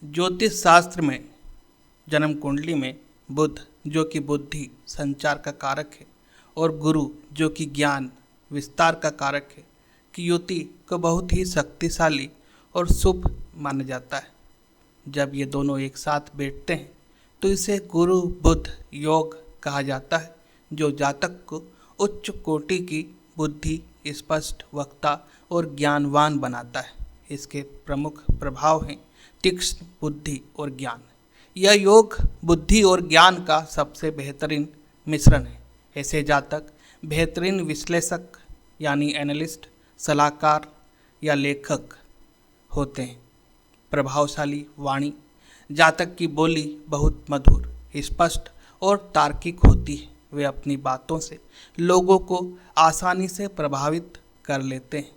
ज्योतिष शास्त्र में जन्म कुंडली में बुध जो कि बुद्धि संचार का कारक है और गुरु जो कि ज्ञान विस्तार का कारक है की युति को बहुत ही शक्तिशाली और शुभ माना जाता है। जब ये दोनों एक साथ बैठते हैं तो इसे गुरु बुध योग कहा जाता है, जो जातक को उच्च कोटि की बुद्धि, स्पष्ट वक्ता और ज्ञानवान बनाता है। इसके प्रमुख प्रभाव हैं तीक्ष्ण बुद्धि और ज्ञान। यह योग बुद्धि और ज्ञान का सबसे बेहतरीन मिश्रण है। ऐसे जातक बेहतरीन विश्लेषक यानी एनालिस्ट, सलाहकार या लेखक होते हैं। प्रभावशाली वाणी, जातक की बोली बहुत मधुर, स्पष्ट और तार्किक होती है। वे अपनी बातों से लोगों को आसानी से प्रभावित कर लेते हैं।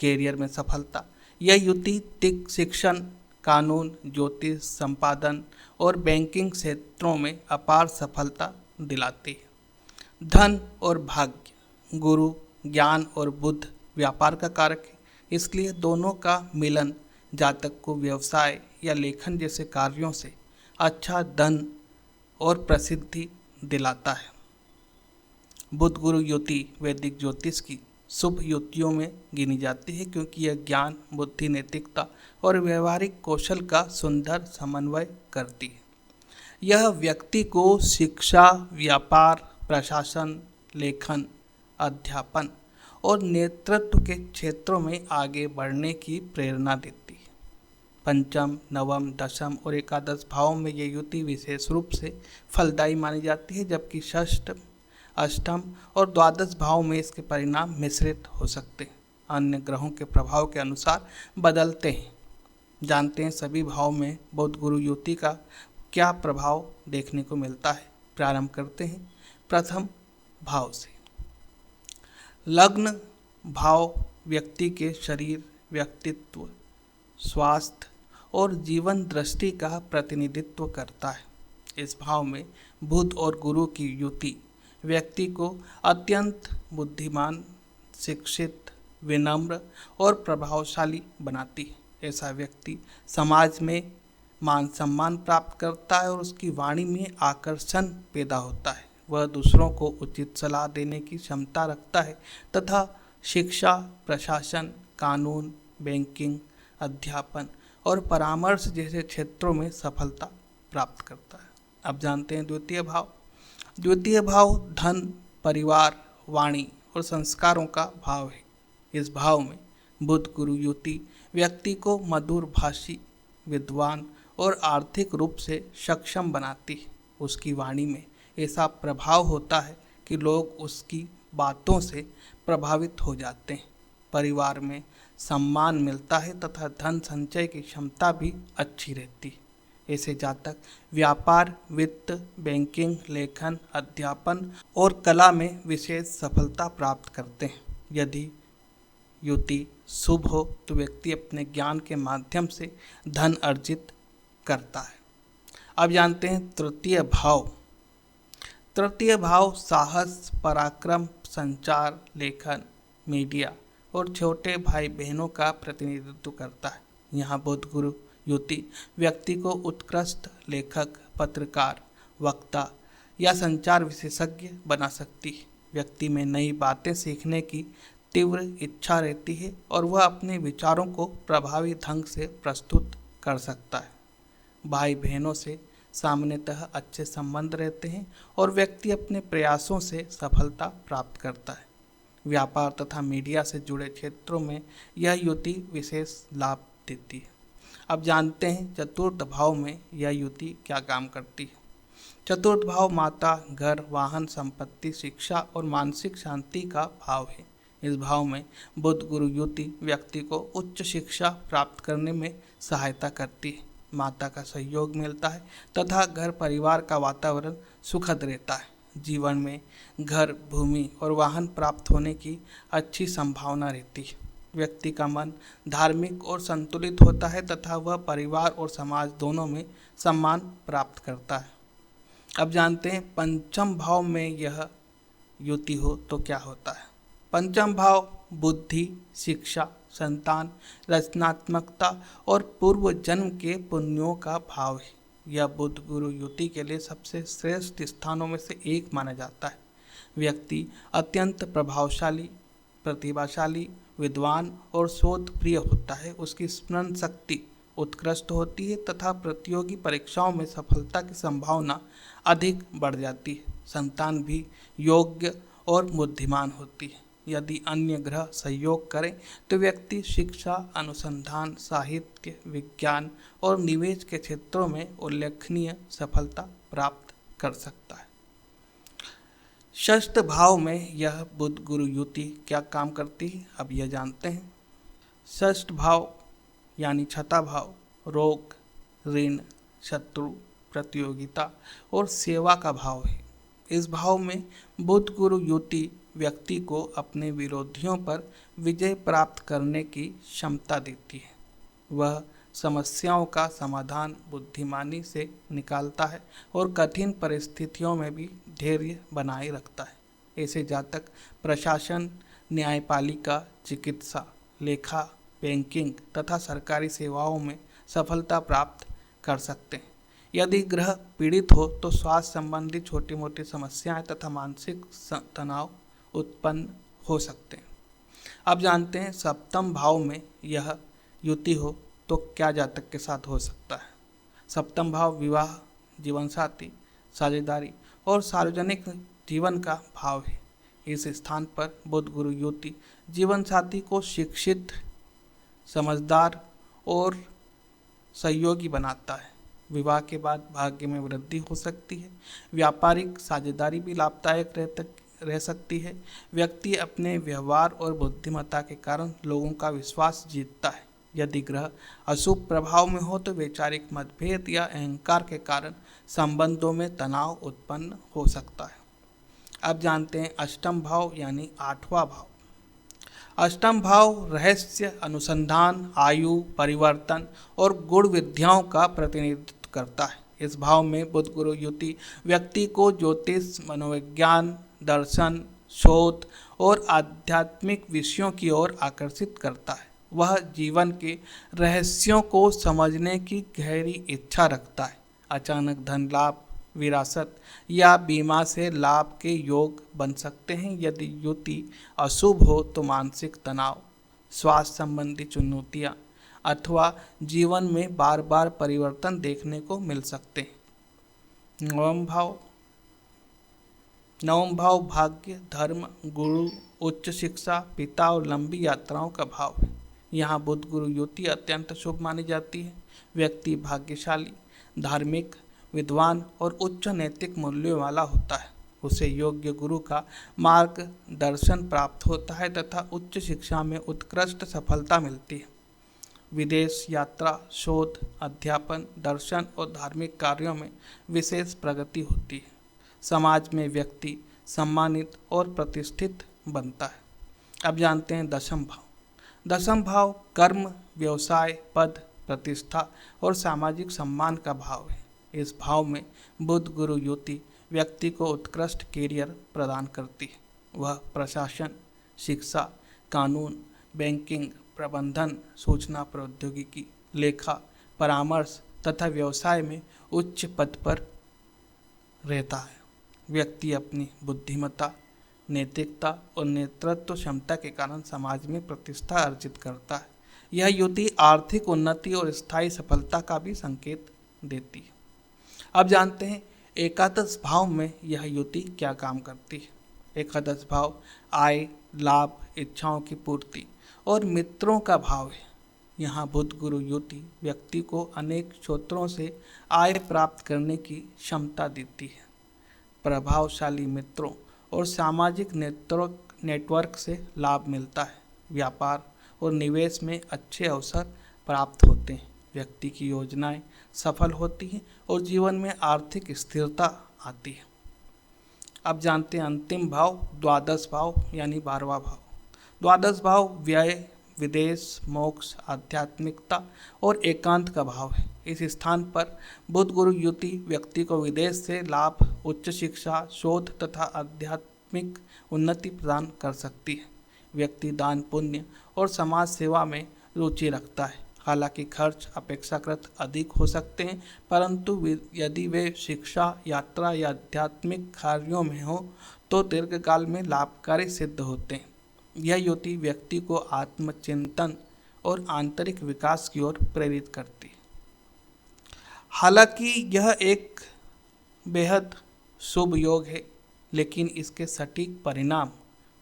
कैरियर में सफलता, यह युति शिक्षण, कानून, ज्योतिष, संपादन और बैंकिंग क्षेत्रों में अपार सफलता दिलाती है। धन और भाग्य, गुरु ज्ञान और बुध व्यापार का कारक है, इसलिए दोनों का मिलन जातक को व्यवसाय या लेखन जैसे कार्यों से अच्छा धन और प्रसिद्धि दिलाता है। बुध गुरु युति वैदिक ज्योतिष की शुभ युतियों में गिनी जाती है, क्योंकि यह ज्ञान, बुद्धि, नैतिकता और व्यवहारिक कौशल का सुंदर समन्वय करती है। यह व्यक्ति को शिक्षा, व्यापार, प्रशासन, लेखन, अध्यापन और नेतृत्व के क्षेत्रों में आगे बढ़ने की प्रेरणा देती है। पंचम, नवम, दशम और एकादश भावों में ये युति विशेष रूप से फलदायी मानी जाती है, जबकि षष्ठ, अष्टम और द्वादश भाव में इसके परिणाम मिश्रित हो सकते हैं, अन्य ग्रहों के प्रभाव के अनुसार बदलते हैं। जानते हैं सभी भाव में बुध गुरु युति का क्या प्रभाव देखने को मिलता है। प्रारंभ करते हैं प्रथम भाव से। लग्न भाव व्यक्ति के शरीर, व्यक्तित्व, स्वास्थ्य और जीवन दृष्टि का प्रतिनिधित्व करता है। इस भाव में बुध और गुरु की युति व्यक्ति को अत्यंत बुद्धिमान, शिक्षित, विनम्र और प्रभावशाली बनाती है। ऐसा व्यक्ति समाज में मान सम्मान प्राप्त करता है और उसकी वाणी में आकर्षण पैदा होता है। वह दूसरों को उचित सलाह देने की क्षमता रखता है तथा शिक्षा, प्रशासन, कानून, बैंकिंग, अध्यापन और परामर्श जैसे क्षेत्रों में सफलता प्राप्त करता है। अब जानते हैं द्वितीय भाव। द्वितीय भाव धन, परिवार, वाणी और संस्कारों का भाव है। इस भाव में बुध गुरु युति व्यक्ति को मधुर भाषी, विद्वान और आर्थिक रूप से सक्षम बनाती है। उसकी वाणी में ऐसा प्रभाव होता है कि लोग उसकी बातों से प्रभावित हो जाते हैं। परिवार में सम्मान मिलता है तथा धन संचय की क्षमता भी अच्छी रहती है। ऐसे जातक व्यापार, वित्त, बैंकिंग, लेखन, अध्यापन और कला में विशेष सफलता प्राप्त करते हैं। यदि युति शुभ हो तो व्यक्ति अपने ज्ञान के माध्यम से धन अर्जित करता है। अब जानते हैं तृतीय भाव। तृतीय भाव साहस, पराक्रम, संचार, लेखन, मीडिया और छोटे भाई बहनों का प्रतिनिधित्व करता है। यहाँ बुध गुरु युति व्यक्ति को उत्कृष्ट लेखक, पत्रकार, वक्ता या संचार विशेषज्ञ बना सकती है। व्यक्ति में नई बातें सीखने की तीव्र इच्छा रहती है और वह अपने विचारों को प्रभावी ढंग से प्रस्तुत कर सकता है। भाई बहनों से सामान्यतः अच्छे संबंध रहते हैं और व्यक्ति अपने प्रयासों से सफलता प्राप्त करता है। व्यापार तथा मीडिया से जुड़े क्षेत्रों में यह युति विशेष लाभ देती है। अब जानते हैं चतुर्थ भाव में यह युति क्या काम करती है। चतुर्थ भाव माता, घर, वाहन, संपत्ति, शिक्षा और मानसिक शांति का भाव है। इस भाव में बुध गुरु युति व्यक्ति को उच्च शिक्षा प्राप्त करने में सहायता करती है। माता का सहयोग मिलता है तथा घर परिवार का वातावरण सुखद रहता है। जीवन में घर, भूमि और वाहन प्राप्त होने की अच्छी संभावना रहती है। व्यक्ति का मन धार्मिक और संतुलित होता है तथा वह परिवार और समाज दोनों में सम्मान प्राप्त करता है। अब जानते हैं पंचम भाव में यह युति हो तो क्या होता है। पंचम भाव बुद्धि, शिक्षा, संतान, रचनात्मकता और पूर्व जन्म के पुण्यों का भाव है। यह बुध गुरु युति के लिए सबसे श्रेष्ठ स्थानों में से एक माना जाता है। व्यक्ति अत्यंत प्रभावशाली, प्रतिभाशाली, विद्वान और शोध प्रिय होता है। उसकी स्मरण शक्ति उत्कृष्ट होती है तथा प्रतियोगी परीक्षाओं में सफलता की संभावना अधिक बढ़ जाती है। संतान भी योग्य और बुद्धिमान होती है। यदि अन्य ग्रह सहयोग करें तो व्यक्ति शिक्षा, अनुसंधान, साहित्य, विज्ञान और निवेश के क्षेत्रों में उल्लेखनीय सफलता प्राप्त कर सकता है। षष्ठ भाव में यह बुध गुरु युति क्या काम करती है, अब यह जानते हैं। षष्ठ भाव यानी छठा भाव रोग, ऋण, शत्रु, प्रतियोगिता और सेवा का भाव है। इस भाव में बुध गुरु युति व्यक्ति को अपने विरोधियों पर विजय प्राप्त करने की क्षमता देती है। वह समस्याओं का समाधान बुद्धिमानी से निकालता है और कठिन परिस्थितियों में भी धैर्य बनाए रखता है। ऐसे जातक प्रशासन, न्यायपालिका, चिकित्सा, लेखा, बैंकिंग तथा सरकारी सेवाओं में सफलता प्राप्त कर सकते हैं। यदि ग्रह पीड़ित हो तो स्वास्थ्य संबंधी छोटी मोटी समस्याएं तथा मानसिक तनाव उत्पन्न हो सकते हैं। अब जानते हैं सप्तम भाव में यह युति हो तो क्या जातक के साथ हो सकता है। सप्तम भाव विवाह, जीवन साथी, साझेदारी और सार्वजनिक जीवन का भाव है। इस स्थान पर बुध गुरु युति जीवन साथी को शिक्षित, समझदार और सहयोगी बनाता है। विवाह के बाद भाग्य में वृद्धि हो सकती है। व्यापारिक साझेदारी भी लाभदायक रह सकती है। व्यक्ति अपने व्यवहार और बुद्धिमत्ता के कारण लोगों का विश्वास जीतता है। यदि ग्रह अशुभ प्रभाव में हो तो वैचारिक मतभेद या अहंकार के कारण संबंधों में तनाव उत्पन्न हो सकता है। अब जानते हैं अष्टम भाव यानी आठवां भाव। अष्टम भाव रहस्य, अनुसंधान, आयु, परिवर्तन और गुण विद्याओं का प्रतिनिधित्व करता है। इस भाव में बुध गुरु युति व्यक्ति को ज्योतिष, मनोविज्ञान, दर्शन, शोध और आध्यात्मिक विषयों की ओर आकर्षित करता है। वह जीवन के रहस्यों को समझने की गहरी इच्छा रखता है। अचानक धन लाभ, विरासत या बीमा से लाभ के योग बन सकते हैं। यदि युति अशुभ हो तो मानसिक तनाव, स्वास्थ्य संबंधी चुनौतियां अथवा जीवन में बार बार परिवर्तन देखने को मिल सकते हैं। नवम भाव भाग्य, धर्म, गुरु, उच्च शिक्षा, पिता और लंबी यात्राओं का भाव है। यहाँ बुध गुरु युति अत्यंत शुभ मानी जाती है। व्यक्ति भाग्यशाली, धार्मिक, विद्वान और उच्च नैतिक मूल्यों वाला होता है। उसे योग्य गुरु का मार्गदर्शन प्राप्त होता है तथा उच्च शिक्षा में उत्कृष्ट सफलता मिलती है। विदेश यात्रा, शोध, अध्यापन, दर्शन और धार्मिक कार्यों में विशेष प्रगति होती है। समाज में व्यक्ति सम्मानित और प्रतिष्ठित बनता है। अब जानते हैं दशम भाव। दशम भाव कर्म, व्यवसाय, पद, प्रतिष्ठा और सामाजिक सम्मान का भाव है। इस भाव में बुध गुरु युति व्यक्ति को उत्कृष्ट कैरियर प्रदान करती है। वह प्रशासन, शिक्षा, कानून, बैंकिंग, प्रबंधन, सूचना प्रौद्योगिकी, लेखा, परामर्श तथा व्यवसाय में उच्च पद पर रहता है। व्यक्ति अपनी बुद्धिमत्ता, नैतिकता और नेतृत्व क्षमता के कारण समाज में प्रतिष्ठा अर्जित करता है। यह युति आर्थिक उन्नति और स्थायी सफलता का भी संकेत देती है। अब जानते हैं एकादश भाव में यह युति क्या काम करती है। एकादश भाव आय, लाभ, इच्छाओं की पूर्ति और मित्रों का भाव है। यहाँ बुध गुरु युति व्यक्ति को अनेक क्षेत्रों से आय प्राप्त करने की क्षमता देती है। प्रभावशाली मित्रों और सामाजिक नेटवर्क से लाभ मिलता है। व्यापार और निवेश में अच्छे अवसर प्राप्त होते हैं। व्यक्ति की योजनाएं सफल होती हैं और जीवन में आर्थिक स्थिरता आती है। अब जानते हैं अंतिम भाव द्वादश भाव यानी 12वां भाव। द्वादश भाव व्यय, विदेश, मोक्ष, आध्यात्मिकता और एकांत का भाव है। इस स्थान पर बुध गुरु युति व्यक्ति को विदेश से लाभ, उच्च शिक्षा, शोध तथा आध्यात्मिक उन्नति प्रदान कर सकती है। व्यक्ति दान पुण्य और समाज सेवा में रुचि रखता है। हालांकि खर्च अपेक्षाकृत अधिक हो सकते हैं, परंतु यदि वे शिक्षा, यात्रा या आध्यात्मिक कार्यों में हो तो दीर्घकाल में लाभकारी सिद्ध होते हैं। यह युति व्यक्ति को आत्मचिंतन और आंतरिक विकास की ओर प्रेरित करती है। हालांकि यह एक बेहद शुभ योग है, लेकिन इसके सटीक परिणाम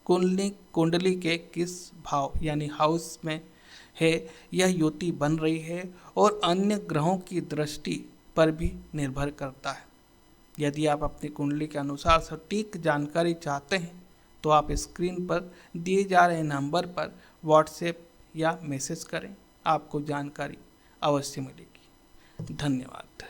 कुंडली के किस भाव यानी हाउस में है यह युति बन रही है और अन्य ग्रहों की दृष्टि पर भी निर्भर करता है। यदि आप अपनी कुंडली के अनुसार सटीक जानकारी चाहते हैं तो आप स्क्रीन पर दिए जा रहे नंबर पर व्हाट्सएप या मैसेज करें, आपको जानकारी अवश्य मिलेगी। धन्यवाद।